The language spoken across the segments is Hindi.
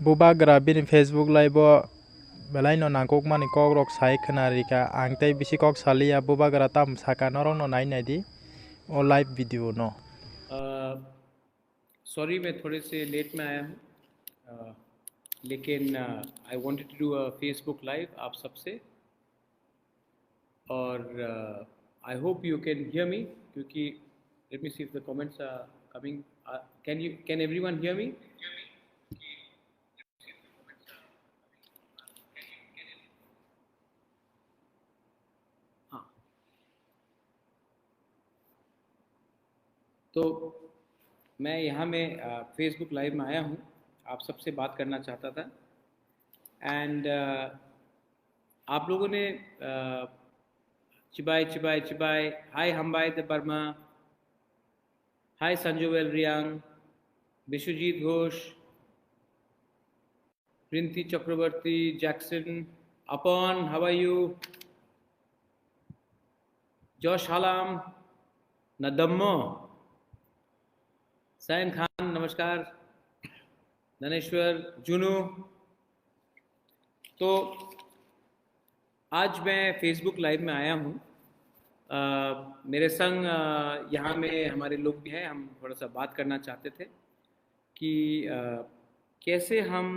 Bubagra bini Facebook live belai no nangkok mani kok rok sai khnarika ang tei bisi kok salia bubagra tam saka norong no nai nai di o live video no. Sorry मैं थोड़े से लेट में आया हूँ, लेकिन I wanted to do a Facebook live आप सबसे, और I hope you can hear me, क्योंकि let me see if the comments are coming. Can everyone hear me? हाँ, तो मैं यहाँ में फेसबुक लाइव में आया हूँ, आप सबसे बात करना चाहता था। एंड आप लोगों ने चिबाई चिबाई चिबाई, हाय हम्बाई द बर्मा, हाय संजोवेल रियांग, विश्वजीत घोष, प्रिंती चक्रवर्ती, जैक्सन, अपॉन, how are you, Josh Halam, नदम्मो, San Khan नमस्कार, धनेश्वर, जुनू। तो आज मैं फेसबुक लाइव में आया हूँ। मेरे संग यहाँ में हमारे लोग भी हैं, हम थोड़ा सा बात करना चाहते थे कि कैसे हम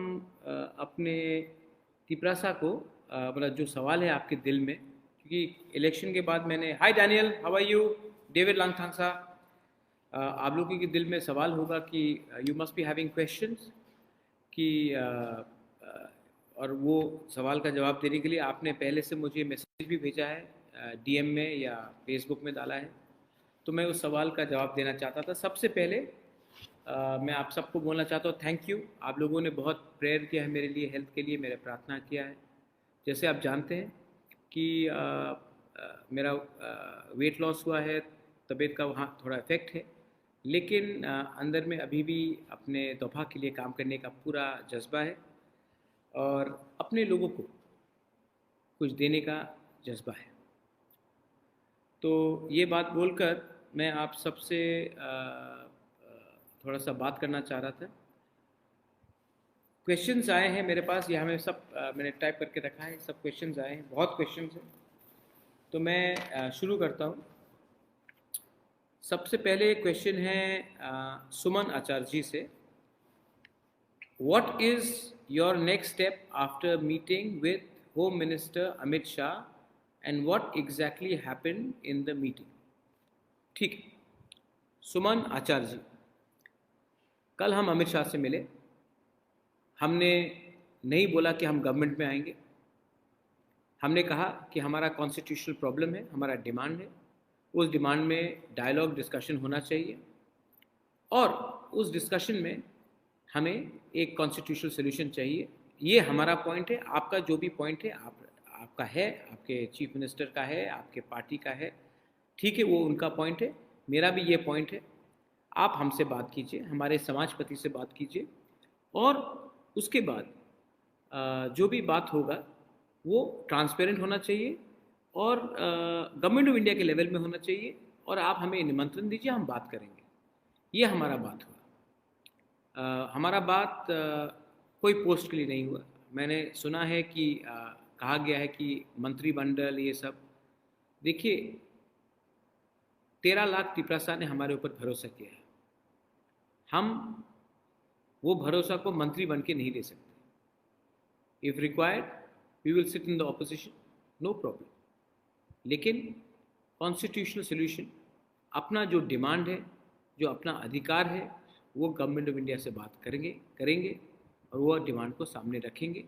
अपने तिपरासा को मतलब जो सवाल है आपके दिल में, क्योंकि इलेक्शन के बाद मैंने, hi Daniel, how are you, David Langthangsa, आप लोगों के दिल में सवाल होगा कि you must be having questions कि और वो सवाल का जवाब देने के लिए आपने पहले से मुझे मैसेज भी भेजा है, डीएम में या फेसबुक में डाला है, तो मैं उस सवाल का जवाब देना चाहता था। सबसे पहले मैं आप सबको बोलना चाहता हूँ थैंक यू, आप लोगों ने बहुत प्रेयर किया है मेरे लिए, हेल्थ के लिए मेरे प्रार्थना किया है। जैसे आप जानते हैं कि मेरा वेट लॉस हुआ है, तबीयत का वहाँ थोड़ा इफेक्ट है, लेकिन अंदर में अभी भी अपने तोहफा के लिए काम करने का पूरा जज्बा है और अपने लोगों को कुछ देने का जज्बा है। तो ये बात बोलकर मैं आप सबसे थोड़ा सा बात करना चाह रहा था। क्वेश्चंस आए हैं मेरे पास, यहाँ में सब मैंने टाइप करके रखा है, सब क्वेश्चंस आए हैं, बहुत क्वेश्चंस हैं। तो मैं शुरू करता हूँ। सबसे पहले क्वेश्चन है सुमन आचार्य जी से, what is your next step after meeting with home minister Amit Shah and what exactly happened in the meeting. ठीक है सुमन आचार्य जी, कल हम अमित शाह से मिले, हमने नहीं बोला कि हम गवर्नमेंट में आएंगे, हमने कहा कि हमारा कॉन्स्टिट्यूशनल प्रॉब्लम है, हमारा डिमांड है, उस डिमांड में डायलॉग डिस्कशन होना चाहिए और उस डिस्कशन में हमें एक कॉन्स्टिट्यूशनल सोल्यूशन चाहिए। ये हमारा पॉइंट है, आपका जो भी पॉइंट है आपका है, आपके चीफ मिनिस्टर का है, आपके पार्टी का है, ठीक है, वो उनका पॉइंट है, मेरा भी ये पॉइंट है। आप हमसे बात कीजिए, हमारे समाजपति से बात कीजिए और उसके बाद जो भी बात होगा वो ट्रांसपेरेंट होना चाहिए और गवर्नमेंट ऑफ इंडिया के लेवल में होना चाहिए और आप हमें निमंत्रण दीजिए, हम बात करेंगे। ये हमारा बात हुआ। हमारा बात कोई पोस्ट के लिए नहीं हुआ। मैंने सुना है कि कहा गया है कि मंत्रिमंडल ये सब, देखिए 13 लाख तिपरासा ने हमारे ऊपर भरोसा किया है, हम वो भरोसा को मंत्री बन के नहीं ले सकते। If required we will sit in the opposition, no problem, लेकिन कॉन्स्टिट्यूशनल सोल्यूशन, अपना जो डिमांड है, जो अपना अधिकार है, वो गवर्नमेंट ऑफ इंडिया से बात करेंगे और वो डिमांड को सामने रखेंगे।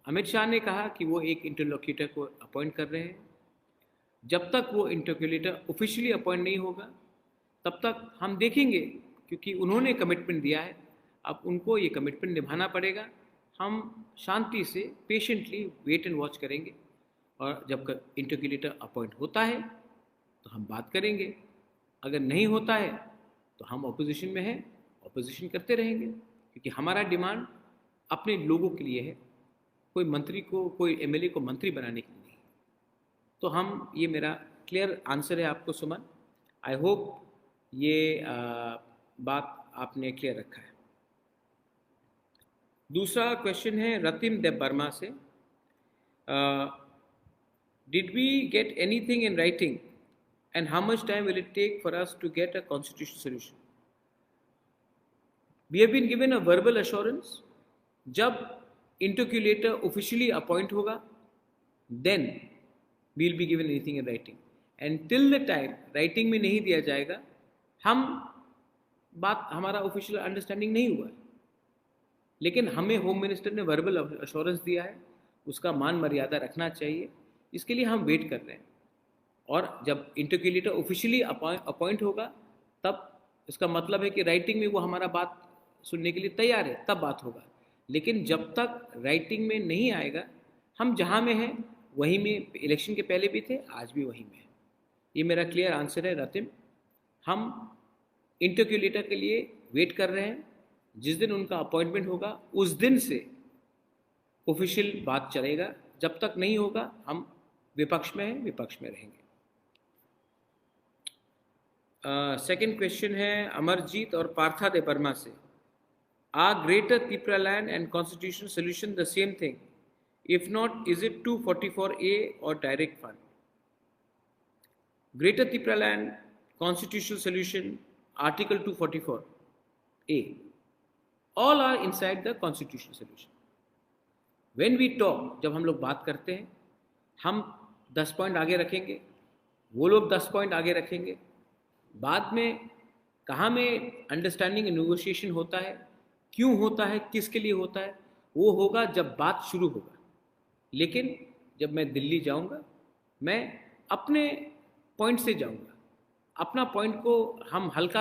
अमित शाह ने कहा कि वो एक इंटरलोक्यूटर को अपॉइंट कर रहे हैं, जब तक वो इंटरलोक्यूटर ऑफिशियली अपॉइंट नहीं होगा तब तक हम देखेंगे, क्योंकि उन्होंने कमिटमेंट दिया है, अब उनको ये कमिटमेंट निभाना पड़ेगा। हम शांति से पेशेंटली वेट एंड वॉच करेंगे और जब इंटरलोक्यूटर अपॉइंट होता है तो हम बात करेंगे, अगर नहीं होता है तो हम ऑपोजिशन में हैं, ऑपोजिशन करते रहेंगे, क्योंकि हमारा डिमांड अपने लोगों के लिए है, कोई मंत्री को, कोई एमएलए को मंत्री बनाने के लिए नहीं। तो हम, ये मेरा क्लियर आंसर है आपको सुमन, आई होप ये बात आपने क्लियर रखा है। दूसरा क्वेश्चन है रतिम देव वर्मा से, did we get anything in writing and how much time will it take for us to get a constitutional solution? We have been given a verbal assurance, जब इंटरक्यूलेटर ऑफिशियली अपॉइंट होगा then we will be given anything in writing, and till the time writing में नहीं दिया जाएगा, हमारा ऑफिशियल अंडरस्टैंडिंग नहीं हुआ है। लेकिन हमें होम मिनिस्टर ने वर्बल अश्योरेंस दिया है, उसका मान मर्यादा रखना चाहिए, इसके लिए हम वेट कर रहे हैं। और जब इंटरक्यूलेटर ऑफिशियली अपॉइंट होगा तब इसका मतलब है कि राइटिंग में वो हमारा बात सुनने के लिए तैयार है, तब बात होगा। लेकिन जब तक राइटिंग में नहीं आएगा, हम जहाँ में हैं वहीं में, इलेक्शन के पहले भी थे, आज भी वहीं में है। ये मेरा क्लियर आंसर है रतिम। हम इंटरक्यूलेटर के लिए वेट कर रहे हैं, जिस दिन उनका अपॉइंटमेंट होगा उस दिन से ऑफिशियल बात चलेगा, जब तक नहीं होगा हम विपक्ष में हैं, विपक्ष में रहेंगे। सेकंड क्वेश्चन है अमरजीत और पार्था दे बर्मा से, are greater Tipraland and constitutional solution the same thing? If not, is it 244A और direct fund? Greater Tipraland Constitutional Solution, Article 244A, all are inside the Constitutional Solution. When we talk, जब हम लोग बात करते हैं, हम 10 पॉइंट आगे रखेंगे, वो लोग 10 पॉइंट आगे रखेंगे। बाद में कहाँ में अंडरस्टैंडिंग एंड नेगोशिएशन होता है, क्यों होता है, किसके लिए होता है, वो होगा जब बात शुरू होगा। लेकिन जब मैं दिल्ली जाऊँगा, मैं अपने पॉइंट से जाऊंगा, अपना पॉइंट को हम हल्का